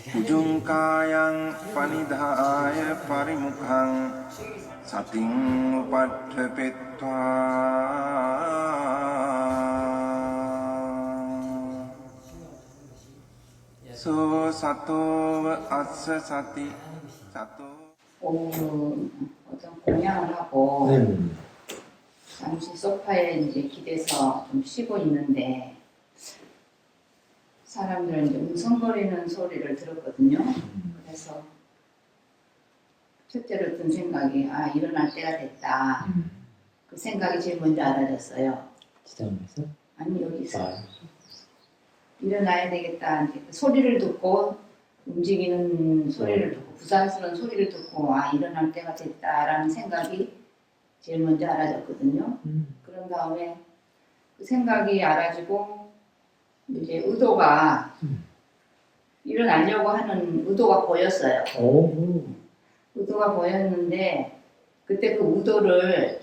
Jungkayang panidhaya parimukhang sating upadhepetva so sato assa sati sato 어떤 공양을 하고 잠시 소파에 이제 기대서 좀 쉬고 있는데 사람들은 이제 웅성거리는 소리를 들었거든요. 그래서 첫째로 든 생각이 일어날 때가 됐다. 그 생각이 제일 먼저 알아졌어요. 지장에서? 아니 여기서 일어나야 되겠다. 이제 그 소리를 듣고 움직이는 소리를 듣고 부산스러운 소리를 듣고 일어날 때가 됐다라는 생각이 제일 먼저 알아졌거든요. 그런 다음에 그 생각이 알아지고 이제 의도가 일어나려고 하는 의도가 보였어요. 의도가 보였는데 그때 그 의도를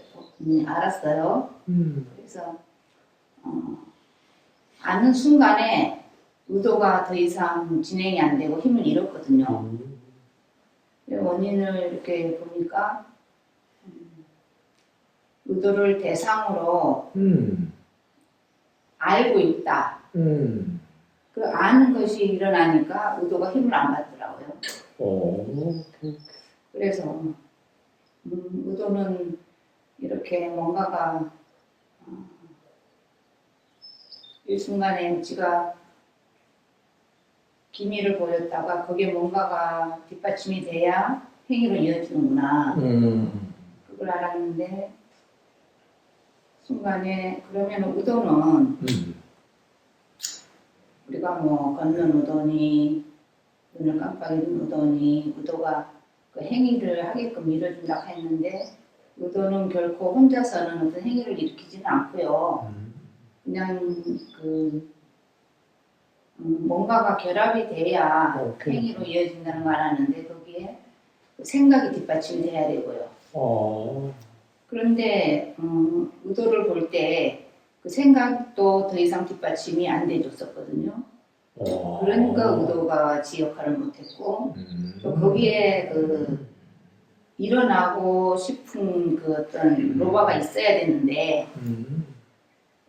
알았어요. 그래서 아는 순간에 의도가 더 이상 진행이 안 되고 힘을 잃었거든요. 원인을 이렇게 보니까 의도를 대상으로 알고 있다. 그 아는 것이 일어나니까 의도가 힘을 안 받더라고요. 그래서 의도는 이렇게 뭔가가 일순간에 지가 기미를 보였다가 그게 뭔가가 뒷받침이 돼야 행위로 이어지는구나. 그걸 알았는데 순간에 그러면 의도는 우리가 뭐 걷는 의도니 눈을 깜빡이는 의도니 의도가 그 행위를 하게끔 밀어준다고 했는데 의도는 결코 혼자서는 어떤 행위를 일으키지는 않고요. 그냥 뭔가가 결합이 돼야 행위로 이어진다는 걸 알았는데 거기에 생각이 뒷받침이 돼야 되고요. 그런데 의도를 볼 때 그 생각도 더 이상 뒷받침이 안 돼줬었거든요. 그러니까 의도가 지 역할을 못했고 또 거기에 그 일어나고 싶은 그 어떤 로바가 있어야 되는데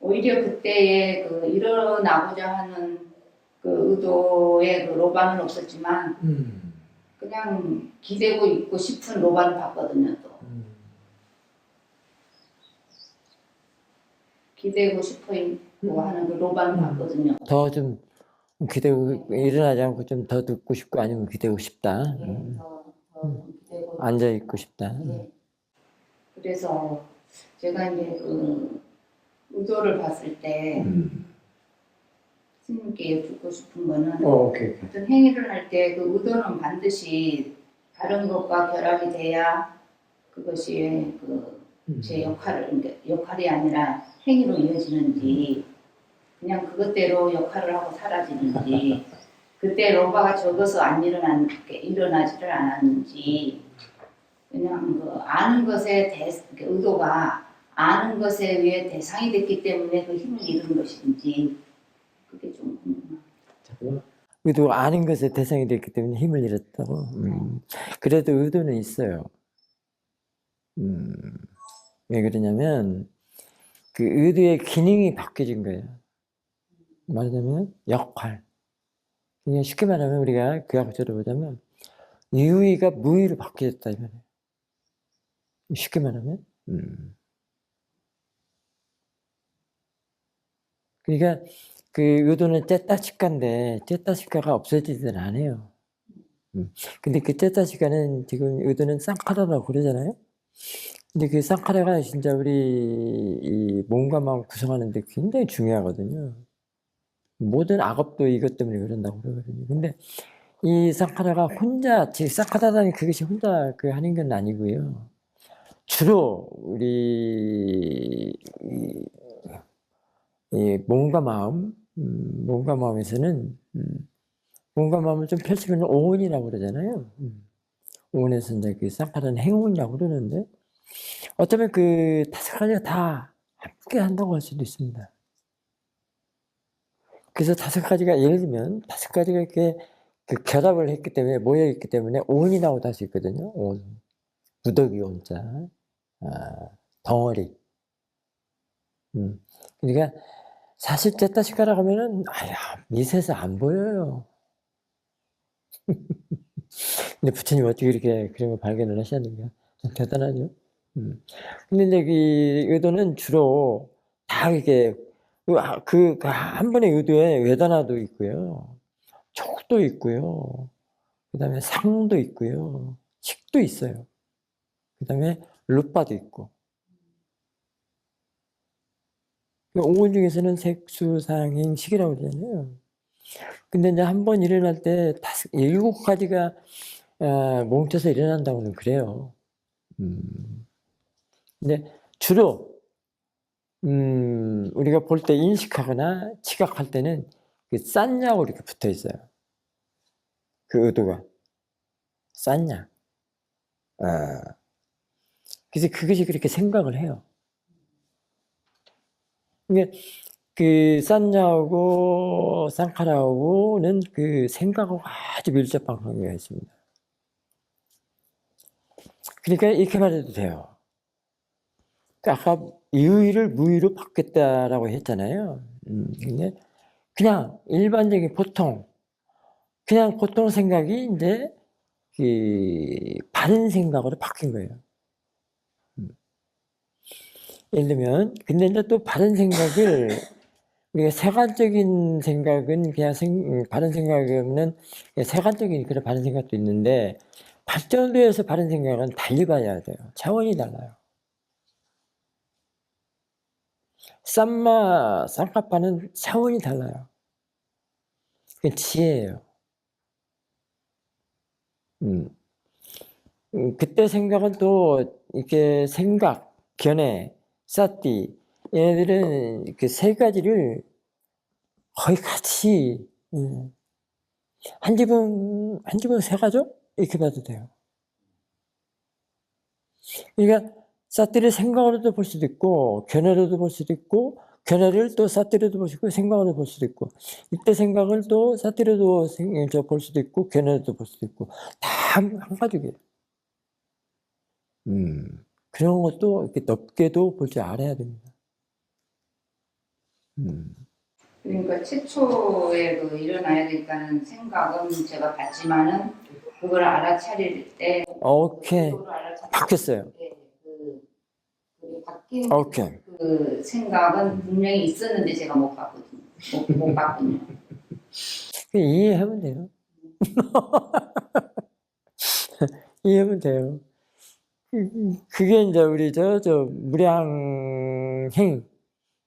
오히려 그때의 그 일어나고자 하는 그 의도의 그 로바는 없었지만 그냥 기대고 있고 싶은 로바는 봤거든요. 또 기대고 싶어 있고 하는 그 로바는 봤거든요. 더 좀 기대고 일어나지 않고 좀 더 듣고 싶고 아니면 기대고 싶다. 더 기대고 앉아 있고 싶다. 네. 그래서 제가 이제 그 의도를 봤을 때 스님께 여쭙고 싶은 거는 어떤 행위를 할 때 그 의도는 반드시 다른 것과 결합이 돼야 그것이 그 제 역할이 아니라 행위로 이어지는지 그냥 그것대로 역할을 하고 사라지는지 그때 로바가 적어서 안 일어나지를 않았는지 그냥 그 아는 것의 의도가 아는 것에 의해 대상이 됐기 때문에 그 힘을 잃은 것인지 그게 좀 궁금합니다. 의도 아는 것에 대상이 됐기 때문에 힘을 잃었다고. 그래도 의도는 있어요. 왜 그러냐면 그 의도의 기능이 바뀌어진 거예요. 말하자면 역할. 그냥 쉽게 말하면 우리가 교학적으로 보자면 유의가 무의로 바뀌었다 이 말이에요. 쉽게 말하면. 그러니까 그 의도는 째따시카인데 째따시카가 없어지진 않아요. 근데 그 째따시카는 지금 의도는 쌍카라라고 그러잖아요. 근데 그 쌍카라가 진짜 우리 이 몸과 마음 구성하는데 굉장히 중요하거든요. 모든 악업도 이것 때문에 그런다고 그러거든요. 근데 이 쌍카라가 혼자, 즉 쌍카라라는 그것이 혼자 그 하는 건 아니고요. 주로 우리 이 몸과 마음, 몸과 마음에서는 몸과 마음을 좀 펼치면 오온이라고 그러잖아요. 오온에서 이제 그 쌍카라는 행운이라고 그러는데 어쩌면 그 다섯 가지가 다 함께 한다고 할 수도 있습니다. 그래서 다섯 가지가 예를 들면 다섯 가지가 이렇게 그 결합을 했기 때문에, 모여있기 때문에 온이라고도 할 수 있거든요. 온. 무더기 온자. 덩어리. 그러니까 사실 째따시카라고 하면은, 미세서 안 보여요. 근데 부처님 어떻게 이렇게 그런 걸 발견을 하셨는가? 좀 대단하죠? 근데 이제 이 의도는 주로 다 이게, 한 번의 의도에 외단화도 있고요. 촉도 있고요. 그 다음에 상도 있고요. 식도 있어요. 그 다음에 루빠도 있고. 오건 중에서는 색수상행식이라고 그러잖아요. 근데 이제 한 번 일어날 때 7가지가 뭉쳐서 일어난다고는 그래요. 근데 주로 우리가 볼 때 인식하거나 지각할 때는 그 싼냐고 이렇게 붙어 있어요. 그 의도가 싼냐. 그래서 그것이 그렇게 생각을 해요. 이게 그 싼냐하고 쌍카라하고는 그 생각하고 아주 밀접한 관계가 있습니다. 그러니까 이렇게 말해도 돼요. 아까 이의를 무의로 바뀌었다라고 했잖아요. 근데 그냥 일반적인 그냥 보통 생각이 이제 바른 생각으로 바뀐 거예요. 예를 들면, 근데 이제 또 바른 생각을 우리가 세간적인 생각은 그냥 바른 생각은 세간적인 그런 바른 생각도 있는데 발전도에서 바른 생각은 달리 봐야 돼요. 차원이 달라요. 쌍카파는 차원이 달라요. 그게 지혜예요. 그때 생각은 또 이렇게 생각, 견해, 사띠 얘네들은 그 세 가지를 거의 같이 한 집은 세 가죠? 이렇게 봐도 돼요. 그러니까 사띠를 생각으로도 볼 수도 있고 견해로도 볼 수도 있고 견해를 또 사띠로도 볼 수 있고 생각으로 볼 수도 있고 이때 생각을 또 사띠로도 볼 수도 있고 견해로도 볼 수도 있고 다 한 가지예요. 그런 것도 이렇게 넓게도 볼 줄 알아야 됩니다. 그러니까 최초에 그 일어나야 되니까는 생각은 제가 봤지만은 그걸 알아차릴 때 오케이. 바뀌었어요. 그 바뀐 오케이. 그 생각은 분명히 있었는데 제가 못 봤거든요. 못 봤군요. 이해하면 돼요. 이해하면 돼요. 그게 이제 우리 무량행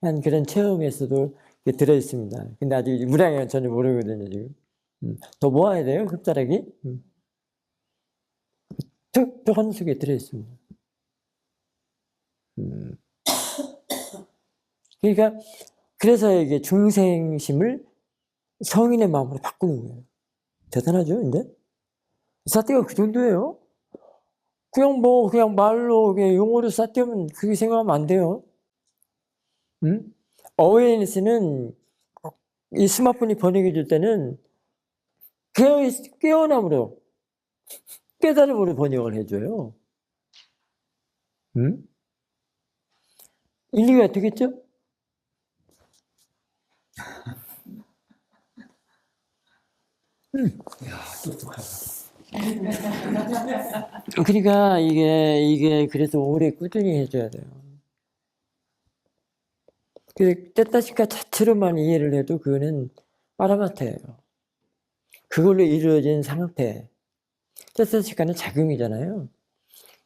한 그런 체험에서도 들어있습니다. 근데 아직 무량행은 전혀 모르거든요, 지금. 더 모아야 돼요, 끝자락이. 툭툭 하는 속에 들어있습니다. 그러니까, 그래서 이게 중생심을 성인의 마음으로 바꾸는 거예요. 대단하죠, 이제? 사태가 그 정도예요. 그냥 말로, 그냥 용어로 사태면 그게 생각하면 안 돼요. 어웨이니스는 이 스마트폰이 번역해 줄 때는 깨어남으로, 깨달음으로 번역을 해줘요. 일리가 되겠죠? 야, 똑똑하다. 그러니까 이게 그래서 오래 꾸준히 해줘야 돼요. 떼따시카 자체로만 이해를 해도 그거는 빠라마타예요. 그걸로 이루어진 상태. 떼따시카는 작용이잖아요.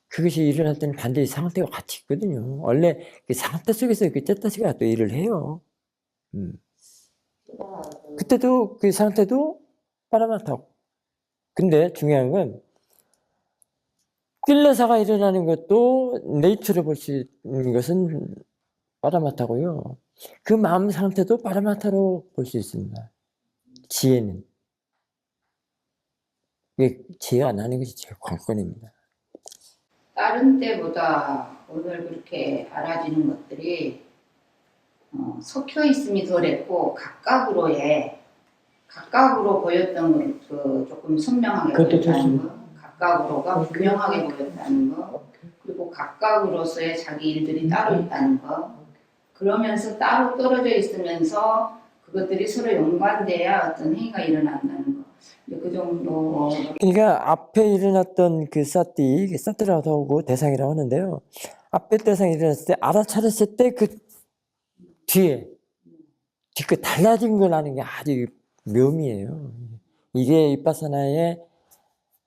그것이 일어날 때는 반드시 상태가 같이 있거든요. 원래 그 상태 속에서 그 떼따시카가 또 일을 해요. 그때도 그 상태도 빠라마타고. 근데 중요한 건 낄레사가 일어나는 것도 네이처로 볼 수 있는 것은 빠라마타고요. 그 마음 상태도 빠라마타로 볼 수 있습니다. 지혜는. 지혜가 안 하는 것이 제일 관건입니다. 다른 때보다 오늘 그렇게 알아지는 것들이 섞여 있음이 덜했고 가깝으로 보였던 그 조금 선명하게 그것도 보였다는 좋습니다. 거, 각각으로가 오케이. 분명하게 보였다는 거, 그리고 각각으로서의 자기 일들이 따로 있다는 거, 그러면서 따로 떨어져 있으면서 그것들이 서로 연관돼야 어떤 행위가 일어난다는 거. 이제 그 정도. 그러니까 앞에 일어났던 그 사띠라고 하고 대상이라고 하는데요. 앞에 대상이 일어났을 때 알아차렸을 때 그 뒤그 달라진 걸 아는 게 아주 묘미예요. 이게 이빠사나의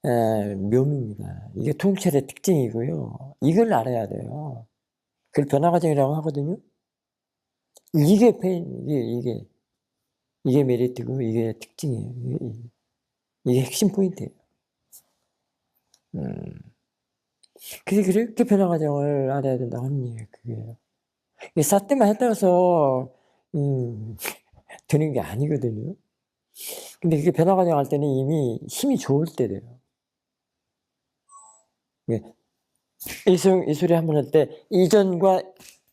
묘미입니다. 이게 통찰의 특징이고요. 이걸 알아야 돼요. 그걸 변화 과정이라고 하거든요. 이게 메리트고 이게 특징이에요. 이게 핵심 포인트예요. 그래서 그렇게 변화 과정을 알아야 된다고 하는 얘기예요. 그게요. 이게 사태만 했다고 해서 되는 게 아니거든요. 근데 그게 변화 과정 할 때는 이미 힘이 좋을 때 돼요. 이 소리 한번 할 때 이전과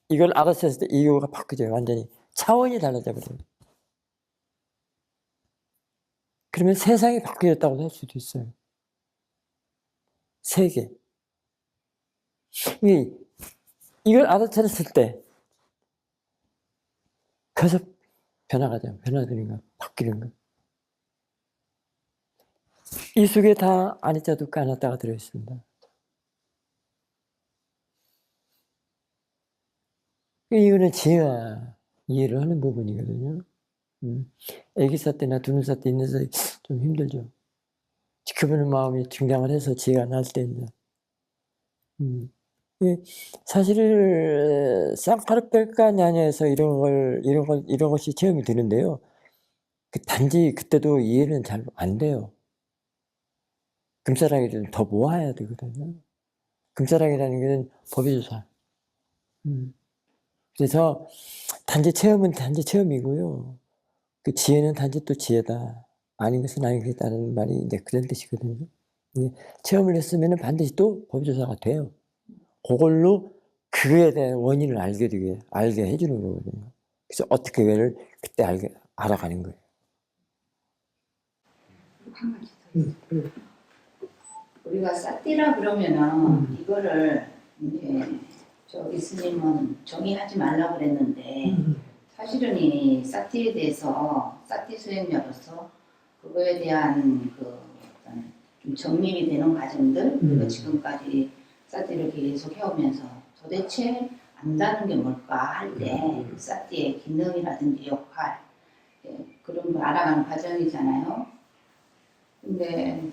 이걸 알아챘을 때 이유가 바뀌어요. 완전히 차원이 달라져 버려요. 그러면 세상이 바뀌었다고 할 수도 있어요. 세계. 이걸 알아차렸을 때 그래서 변화되는 거, 바뀌는 거. 이 속에 다 아니자 두까 아나따가 들어있습니다. 이거는 지혜와 이해를 하는 부분이거든요. 애기사 때나 두누사 때 있는 사람이 좀 힘들죠. 지켜보는 마음이 증량을 해서 지혜가 날 때입니다. 사실 쌍카르페카냐냐에서 이런 것이 체험이 되는데요. 단지 그때도 이해는 잘 안 돼요. 금사랑이를 더 모아야 되거든요. 금사랑이라는 것은 법의 조사. 그래서 단지 체험은 단지 체험이고요. 그 지혜는 단지 또 지혜다. 아닌 것은 아닌 것이다라는 말이 이제 그런 뜻이거든요. 체험을 했으면 반드시 또 법의 조사가 돼요. 그걸로 그에 대한 원인을 알게 해주는 거거든요. 그래서 어떻게 그를 그때 알아가는 거예요. 한 가지 더 있어요. 우리가 사띠라 그러면은 이거를 이제 저기 스님은 정의하지 말라고 그랬는데 사실은 이 사띠에 대해서 사띠 수행자로서 그거에 대한 그 어떤 좀 정립이 되는 과정들 그리고 지금까지 사띠를 계속 해오면서 도대체 안다는 게 뭘까 할 때 사띠의 기능이라든지 역할 그런 걸 알아가는 과정이잖아요. 근데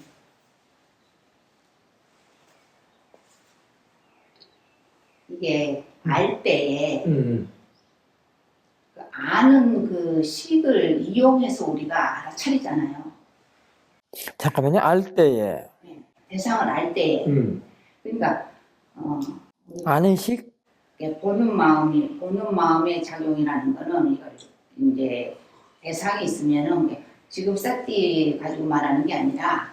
이게 알 때에 그 아는 그 식을 이용해서 우리가 알아차리잖아요. 잠깐만요. 알 때에. 대상을 알 때에. 그러니까 아는 식? 보는 마음의 작용이라는 거는 이걸 이제 대상이 있으면은 지금 사띠 가지고 말하는 게 아니라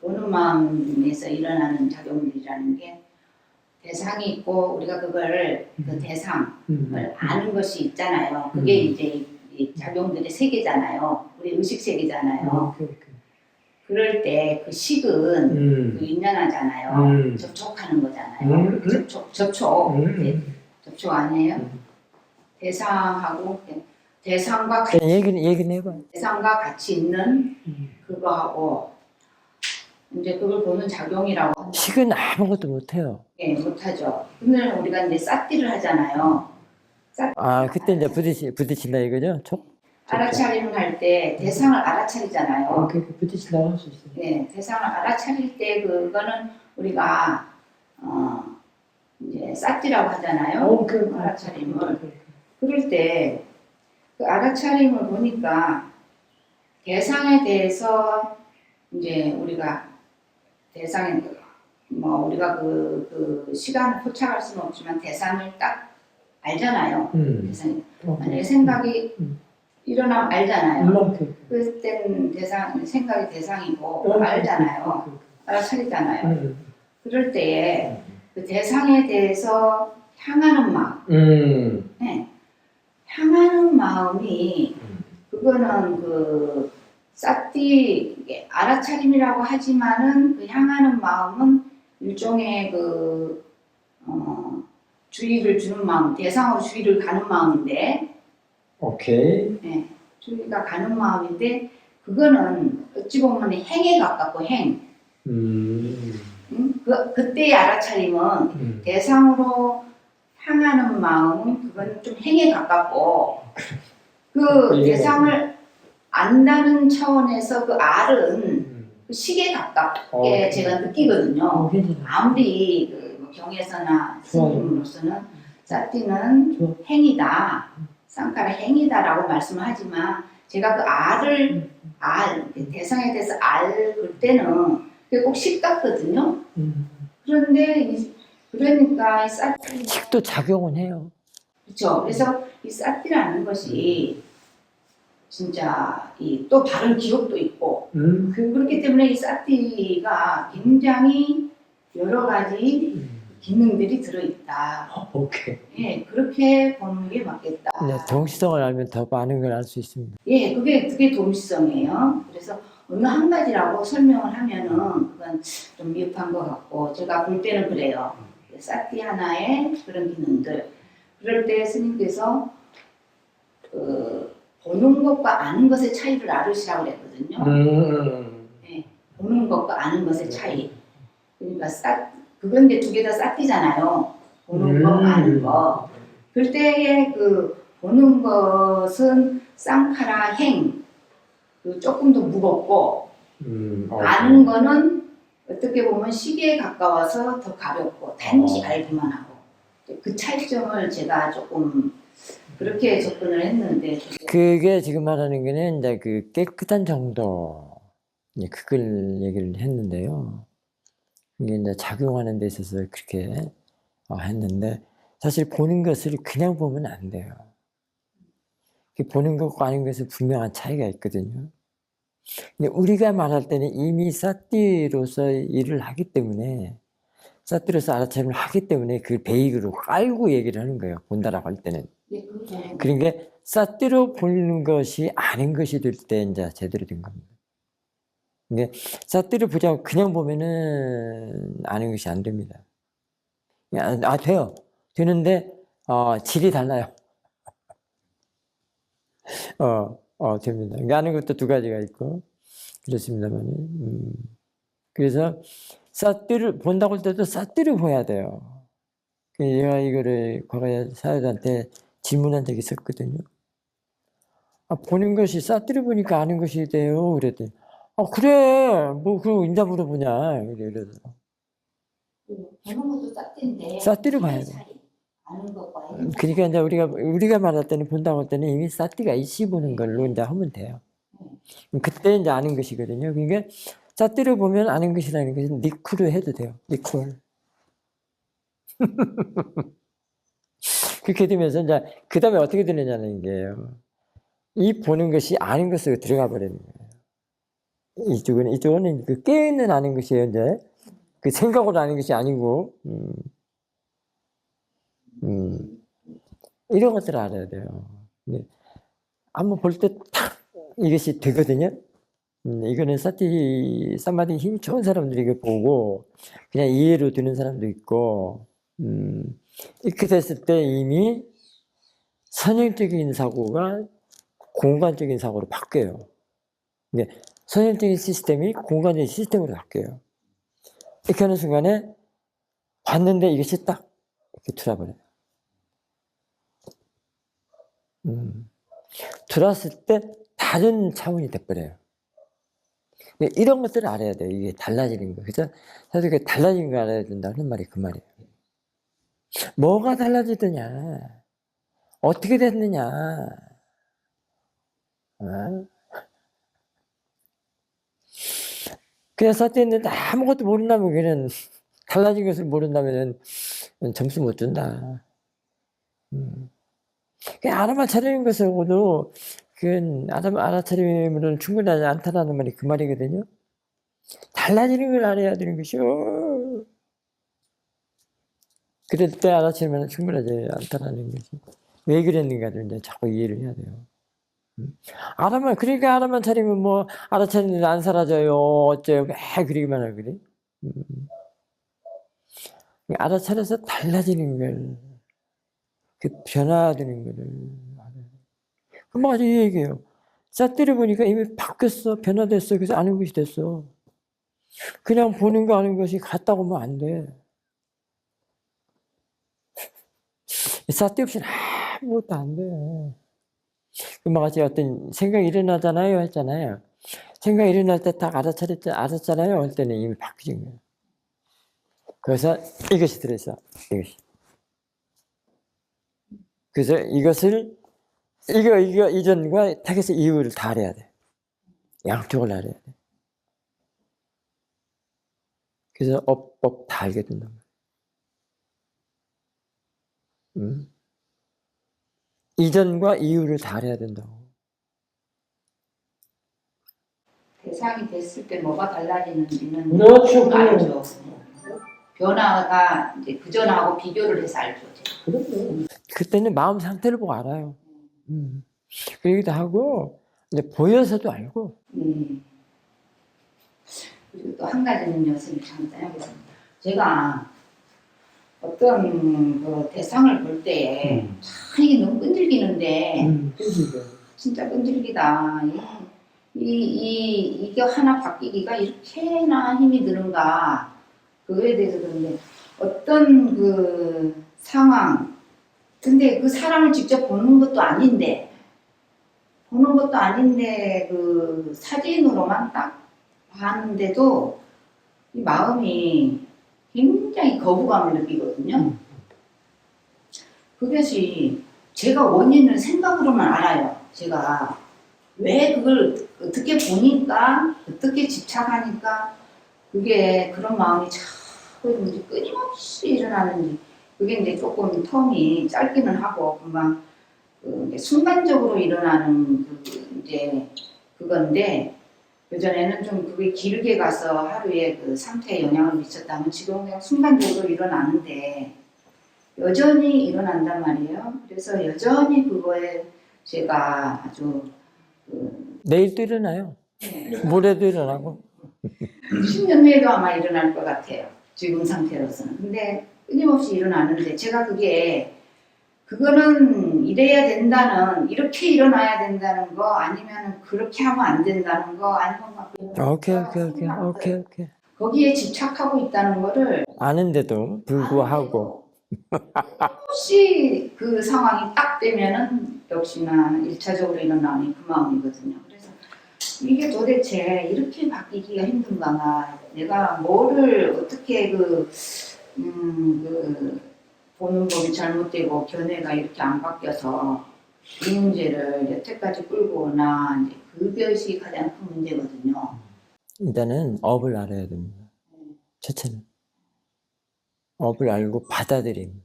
보는 마음에서 일어나는 작용들이라는 게 대상이 있고 우리가 그걸 그 대상을 아는 것이 있잖아요. 그게 이제 이 작용들의 세계잖아요. 우리 의식 세계잖아요. 그럴 때 그 식은 그 인연하잖아요. 접촉하는 거잖아요. 접촉 아니에요? 대상하고 대상과 같이 얘기는 해봐. 대상과 같이 있는 그거하고 이제 그걸 보는 작용이라고 합니다. 식은 아무것도 못해요. 예, 못하죠. 근데 우리가 이제 싹띠를 하잖아요. 그때 이제 부딪힌다 이거죠? 알아차림을 할 때 대상을 알아차리잖아요. 부딪힌다고 할 수 있어요. 네, 대상을 알아차릴 때 그거는 우리가 이제 싹띠라고 하잖아요. 알아차림을. 그럴 때 그 알아차림을 보니까 대상에 대해서 이제 우리가 대상에 우리가 그 시간을 포착할 수는 없지만 대상을 딱 알잖아요. 대상이 만약에 생각이 일어나면 알잖아요. 그때는 생각이 대상이고 알잖아요. 알아차리잖아요. 그럴 때에 그 대상에 대해서 향하는 마음, 네. 향하는 마음이 그거는 그 쌌띠 이게 알아차림이라고 하지만은 그 향하는 마음은 일종의 주의를 주는 마음, 대상으로 주의를 가는 마음인데, 오케이. 네, 주의가 가는 마음인데 그거는 어찌 보면 행에 가깝고 행. 그때의 알아차림은 대상으로 향하는 마음은 그건 좀 행에 가깝고 그 대상을 안다는 차원에서 그 알은 그 식에 가깝게 제가 느끼거든요. 아무리 뭐 경에서나 스님으로서는 쌌띠는 행이다, 쌍카라 행이다라고 말씀을 하지만 제가 그 알을 대상에 대해서 알 때는 그게 꼭 식 같거든요. 그런데 그러니까 이 쌌띠 식도 작용은 해요. 그렇죠. 그래서 이 쌌띠라는 것이 진짜 또 다른 기억도 있고 그렇기 때문에 이 쌌띠가 굉장히 여러 가지 기능들이 들어있다. 오케이. 예, 그렇게 보는 게 맞겠다. 네, 동시성을 알면 더 많은 걸 알 수 있습니다. 예, 그게 동시성이에요. 그래서 어느 한 가지라고 설명을 하면은 그건 좀 미흡한 것 같고 제가 볼 때는 그래요. 쌌띠 하나의 그런 기능들. 그럴 때 스님께서 보는 것과 아는 것의 차이를 알으시라고 그랬거든요. 네, 보는 것과 아는 것의 차이. 그러니까 그건 이제 두 개 다 쌌띠잖아요. 보는 거, 아는 거. 그럴 때의 그 보는 것은 쌍카라 행, 조금 더 무겁고, 아는 거는 어떻게 보면 시계에 가까워서 더 가볍고, 단지 알기만 하고. 그 차이점을 제가 조금 그렇게 접근을 했는데. 그게 지금 말하는 거는 이제 그 깨끗한 정도, 그걸 얘기를 했는데요. 이게 이제 작용하는 데 있어서 그렇게 했는데, 사실 보는 것을 그냥 보면 안 돼요. 보는 것과 아는 것은 분명한 차이가 있거든요. 근데 우리가 말할 때는 이미 쌌띠로서 일을 하기 때문에, 쌌띠로서 알아차림을 하기 때문에 그 베이그로 깔고 얘기를 하는 거예요. 본다라고 할 때는. 그러니까 쌌띠로 보는 것이 아는 것이 될 때 이제 제대로 된 겁니다. 근데 쌌띠를 보자고 그냥 보면은 아는 것이 안 됩니다. 돼요. 되는데 질이 달라요. 됩니다. 그러니까 아는 것도 두 가지가 있고 그렇습니다만. 그래서 쌌띠를 본다고 할 때도 쌌띠를 보야 돼요. 제가 이거를 과거에 사회자한테 질문한 적이 있었거든요. 보는 것이 쌌띠를 보니까 아는 것이 돼요. 그랬더니 그래 뭐 그럼 인자 물어보냐 이러더라고. 보는 것도 쌌띠인데 쌌띠를 봐야 돼. 아는 것과 그러니까 이제 우리가 말할 때는 본다고 할 때는 이미 쌌띠가 있이 보는 걸로 이제 하면 돼요. 그때 이제 아는 것이거든요. 그러니까 쌌띠를 보면 아는 것이라는 것은 니쿠를 해도 돼요. 니쿠. 그렇게 되면서 이제 그 다음에 어떻게 되느냐는 게요. 이 보는 것이 아는 것으로 들어가 버리는 거예요. 이쪽은 그 깨있는 아는 것이에요. 이제 그 생각으로 아는 것이 아니고, 이런 것들을 알아야 돼요. 한번 볼 때 탁 이것이 되거든요. 이거는 사마디 힘이 좋은 사람들이 이거 보고 그냥 이해로 드는 사람도 있고, 이렇게 됐을 때 이미 선형적인 사고가 공간적인 사고로 바뀌어요. 선형적인 시스템이 공간적인 시스템으로 바뀌어요. 이렇게 하는 순간에 봤는데 이것이 딱 이렇게 들어버려요. 들어왔을 때 다른 차원이 돼버려요. 이런 것들을 알아야 돼요. 이게 달라지는 거. 그죠? 사실 그 달라지는 거 알아야 된다는 말이 그 말이에요. 뭐가 달라지더냐? 어떻게 됐느냐? 그냥 쌌댔는데 아무것도 모른다면 그냥 달라진 것을 모른다면 점수 못 준다. 그냥 알아차리는 것으로도 그건 알아차림으로는 충분하지 않다라는 말이 그 말이거든요. 달라지는 걸 알아야 되는 것이요. 그럴 때 알아차리면 충분하지 않다라는 거지. 왜 그랬는가를 이제 자꾸 이해를 해야 돼요. 알아만, 그러니까 알아만 차리면 뭐, 알아차리는데 안 사라져요. 어째요. 매 그러기만 하고 그래. 알아차려서 달라지는 걸, 그 변화되는 거를. 금방 아주 이 얘기예요. 싹 때려보니까 이미 바뀌었어. 변화됐어. 그래서 아는 것이 됐어. 그냥 보는 거 아는 것이 같다고 하면 안 돼. 싹 떼없이는 아무것도 안 돼. 금방 같이 어떤 생각이 일어나잖아요. 했잖아요. 생각이 일어날 때 딱 알았잖아요. 할 때는 이미 바뀌는 거예요. 그래서 이것이 들어있어. 이것이. 그래서 이것을 이거 이전과 타겟의 이유를 다 알아야 돼. 양쪽을 알아야 돼. 그래서 업 다 알게 된단 말이야. 이전과 이유를 다 알아야 된다고. 대상이 됐을 때 뭐가 달라지는지는 그렇죠. 알죠. 변화가 이제 그전하고 비교를 해서 알죠. 그때는 마음 상태를 보고 알아요. 그러기도 하고 이제 보여서도 알고. 그리고 또 한 가지는 요새 잠깐 하겠습니다. 제가 어떤 그 대상을 볼 때에 이게 너무 끈질기는데 진짜 끈질기다. 이게 하나 바뀌기가 이렇게나 힘이 드는가 그거에 대해서 그런데 어떤 그 상황 근데 그 사람을 직접 보는 것도 아닌데 그 사진으로만 딱 봤는데도 이 마음이 굉장히 거부감을 느끼거든요. 그것이 제가 원인을 생각으로만 알아요. 제가 왜 그걸 어떻게 보니까 어떻게 집착하니까 그게 그런 마음이 자꾸 끊임없이 일어나는지 그게 이제 조금 텀이 짧기는 하고 금방 이제 순간적으로 일어나는 이제 그건데 그전에는 좀 그게 길게 가서 하루에 그 상태에 영향을 미쳤다면 지금 그냥 순간적으로 일어나는데 여전히 일어난단 말이에요. 그래서 여전히 그거에 제가 아주 내일도 일어나요. 모레도 일어나고. 10년 후에도 아마 일어날 것 같아요. 지금 상태로서는. 근데 끊임없이 일어나는데 제가 그거는 이래야 된다는 이렇게 일어나야 된다는 거 아니면 그렇게 하면 안 된다는 거 아니면 막 오케이. 거기에 집착하고 있다는 거를 아는데도 불구하고. 혹시 그 상황이 딱 되면은 역시나 1차적으로 일어나는 그 마음이거든요. 그래서 이게 도대체 이렇게 바뀌기가 힘든가 내가 뭐를 어떻게 보는 법이 잘못되고 견해가 이렇게 안 바뀌어서 이 문제를 여태까지 끌고 오나 이제 그것이 가장 큰 문제거든요. 일단은 업을 알아야 됩니다. 첫째는 업을 알고 받아들임.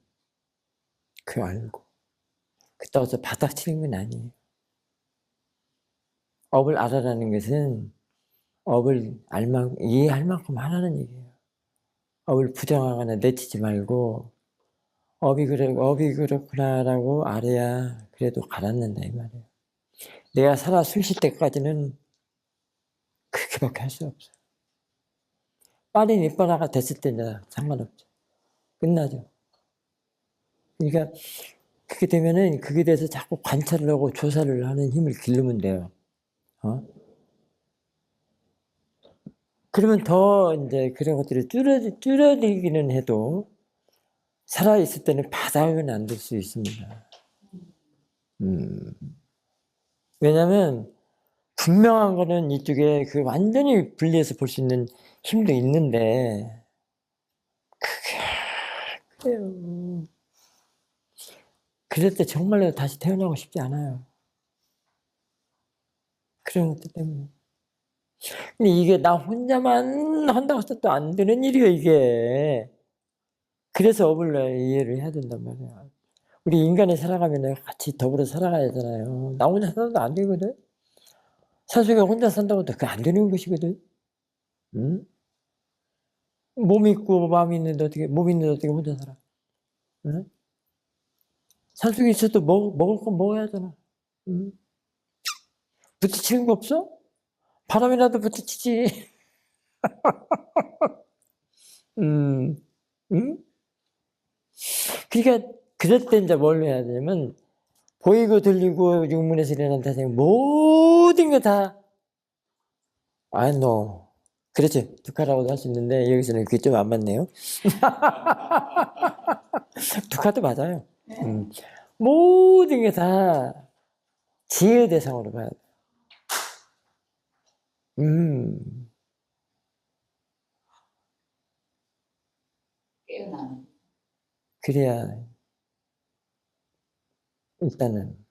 그 알고 그렇다고 해서 받아치는 건 아니에요. 업을 알아라는 것은 업을 이해할 만큼 하라는 얘기예요. 업을 부정하거나 내치지 말고 업이 그렇구나라고 알아야 그래도 가라앉는다 이 말이에요. 내가 살아 숨 쉴 때까지는 그렇게밖에 할 수 없어요. 빨리 밑바닥가 됐을 때는 상관없죠. 끝나죠. 그러니까 그렇게 되면은 그게 대해서 자꾸 관찰을 하고 조사를 하는 힘을 기르면 돼요. 그러면 더 이제 그런 것들이 줄어들기는 해도 살아있을 때는 바닥은 안 될 수 있습니다. 왜냐면 분명한 거는 이쪽에 그 완전히 분리해서 볼 수 있는 힘도 있는데 그래요. 그럴 때 정말로 다시 태어나고 싶지 않아요. 그런 것들 때문에. 근데 이게 나 혼자만 한다고 해서 또 안 되는 일이에요, 이게. 그래서 업을 이해를 해야 된단 말이야. 우리 인간이 살아가면 같이 더불어 살아가야 하잖아요. 나 혼자 살아도 안 되거든? 산속에 혼자 산다고 해도 그게 안 되는 것이거든? 응? 몸이 있고 몸이 있는데 어떻게 혼자 살아? 응? 산속에 있어도 먹을 건 먹어야 하잖아. 응? 부딪히는 거 없어? 바람이라도 부딪히지. 음, 음? 그러니까 그럴 때 이제 뭘 해야 되냐면 보이고 들리고 육문에서 일어난 대상 모든 게 다 no. 그렇지. 득하라고도 할 수 있는데 여기서는 그게 좀 안 맞네요. 득하도 맞아요. 모든 게 다 지혜 대상으로 봐야 돼. 깨어나는. 그래야 일단은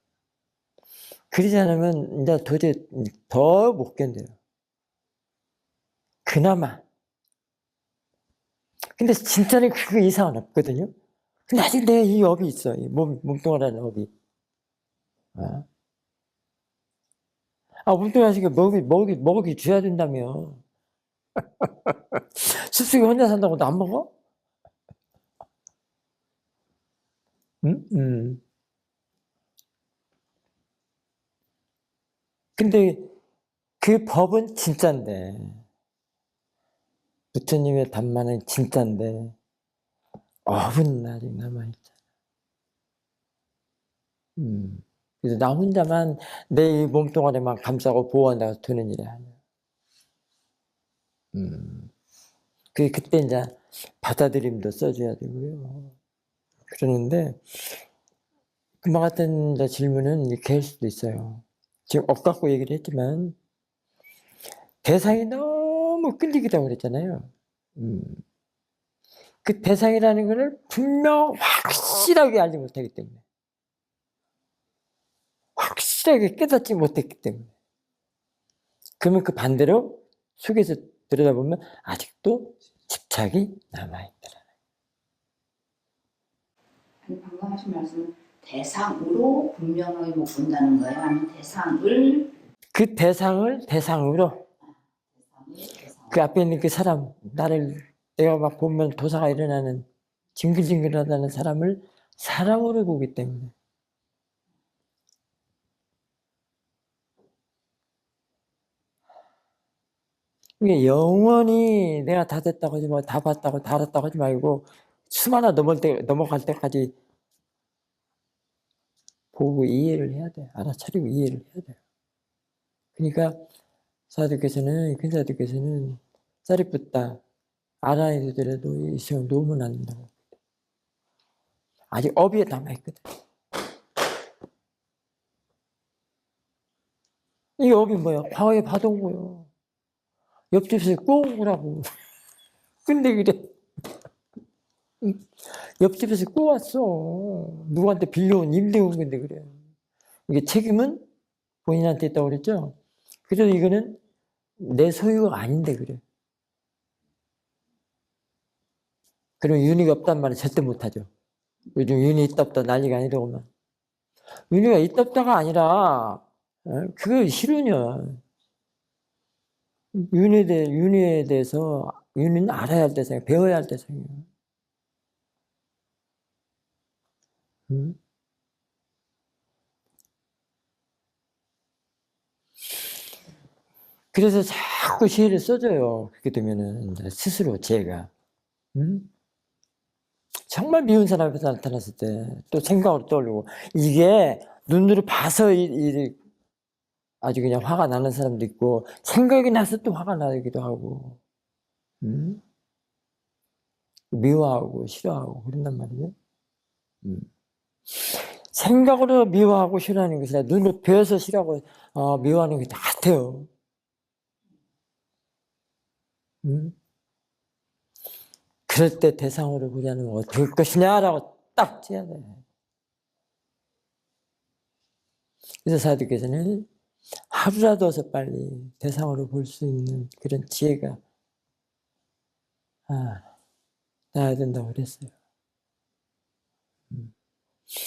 그러지 않으면 이제 도저히 더 못 견뎌요. 그나마. 근데 진짜는 그거 이상은 없거든요. 근데 아직 내 이 업이 있어. 이 몸뚱아리라는 업이. 몸뚱아리가 먹이 줘야 된다며. 숲속에 혼자 산다고 너 안 먹어? 응? 근데 그 법은 진짠데, 부처님의 담마는 진짠데, 업은 아직 남아있잖아. 그래서 나 혼자만 내 몸뚱아리만 감싸고 보호한다고 되는 일이 아니야. 그때 이제 받아들임도 써줘야 되고요. 그러는데, 금방 같은 질문은 이렇게 할 수도 있어요. 지금 업 갖고 얘기를 했지만, 대상이 너무 끌리기다 그랬잖아요. 그 대상이라는 것을 분명 확실하게 알지 못하기 때문에. 확실하게 깨닫지 못했기 때문에. 그러면 그 반대로 속에서 들여다보면 아직도 집착이 남아있더라. 아니, 방금 하신 말씀은 대상으로 분명하게 못 본다는 거예요? 아니면 대상을? 그 대상을 대상으로. 그 앞에 있는 그 사람, 내가 막 보면 도사가 일어나는 징글징글하다는 사람을 사람으로 보기 때문에. 이게 영원히 내가 다 됐다고 하지 말고, 다 봤다고, 다 알았다고 하지 말고, 수많아 넘어갈 때까지 보고 이해를 해야 돼. 알아차리고 이해를 해야 돼. 그러니까 큰 사도께서는 사리붓다 알아야 되더라도 이 시험 놓으면 안 된다고. 아직 업이 남아있거든. 이 업이 뭐야? 과거에 받은 거요. 옆집에서 꼬우라고. 근데 그래. 옆집에서 꼬왔어. 누구한테 빌려온 임대온 건데 그래. 이게 책임은 본인한테 있다고 그랬죠? 그래도 이거는 내 소유가 아닌데 그래. 그럼 윤희가 없단 말은 절대 못하죠. 요즘 윤희 있다 없다 난리가 아니더구만. 윤희가 있다 없다가 아니라 그거 실효냐. 윤희에 대해서 윤희는 알아야 할 대상이야. 배워야 할 대상이야. 그래서 자꾸 지혜를 써줘요. 그렇게 되면은 스스로 제가 정말 미운 사람 앞에서 나타났을 때 또 생각으로 떠올리고 이게 눈으로 봐서 아주 그냥 화가 나는 사람도 있고 생각이 나서 또 화가 나기도 하고 미워하고 싫어하고 그런단 말이에요. 생각으로 미워하고 싫어하는 것이 아니라 눈으로 배워서 싫어하고 미워하는 게 다 같아요. 그럴 때 대상으로 보자는 건 어떻게 할 것이냐라고 딱 해야 돼. 그래서 사도께서는 하루라도 어서 빨리 대상으로 볼 수 있는 그런 지혜가 나야 된다고 그랬어요.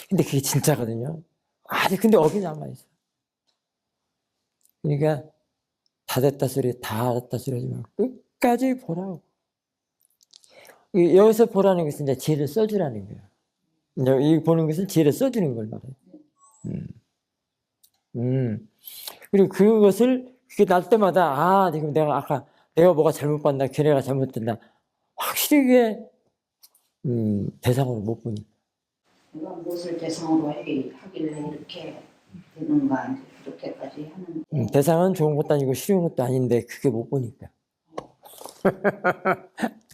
근데 그게 진짜거든요. 근데 업이 남아있어. 그러니까 다 됐다 소리, 다 알았다 소리 하지 말고 끝까지 보라고. 여기서 보라는 것은 이제 지혜를 써주라는 거예요. 이 보는 것은 지혜를 써주는 걸 말해요. 그리고 그것을 그게 날 때마다 아 지금 내가 아까 내가 뭐가 잘못 봤나 걔네가 잘못됐나 확실히 그게 대상으로 못 보니. 내가 무엇을 대상으로 하길래 이렇게 되는가 이제 그렇게까지 하는데 대상은 좋은 것도 아니고 싫은 것도 아닌데 그게 못 보니까.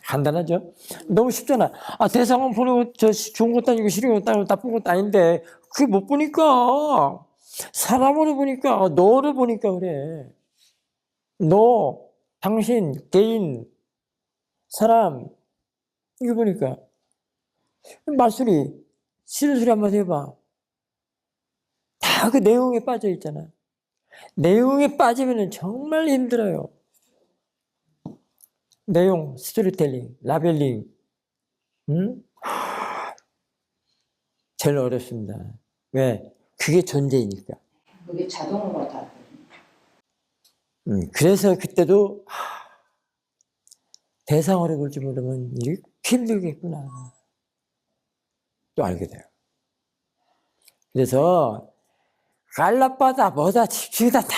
간단하죠? 너무 쉽잖아. 아, 대상은 보는 저 좋은 것도 아니고 싫은 것도 아니고 나쁜 것도 아닌데 그게 못 보니까 사람으로 보니까 너를 보니까 그래. 너, 당신, 개인, 사람 이거 보니까 말소리 싫은 소리 한마디 해봐. 다 그 내용에 빠져 있잖아. 내용에 빠지면 정말 힘들어요. 내용, 스토리텔링, 라벨링, 제일 어렵습니다. 왜? 그게 존재이니까. 그게 자동으로 다 그래서 그때도 대상으로 볼 줄 모르면 이렇게 힘들겠구나. 또 알게 돼요. 그래서 갈라빠다 뭐다 집중이다 다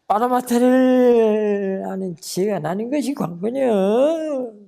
빠라마타를 아는 지혜가 나는 것이 관건이야.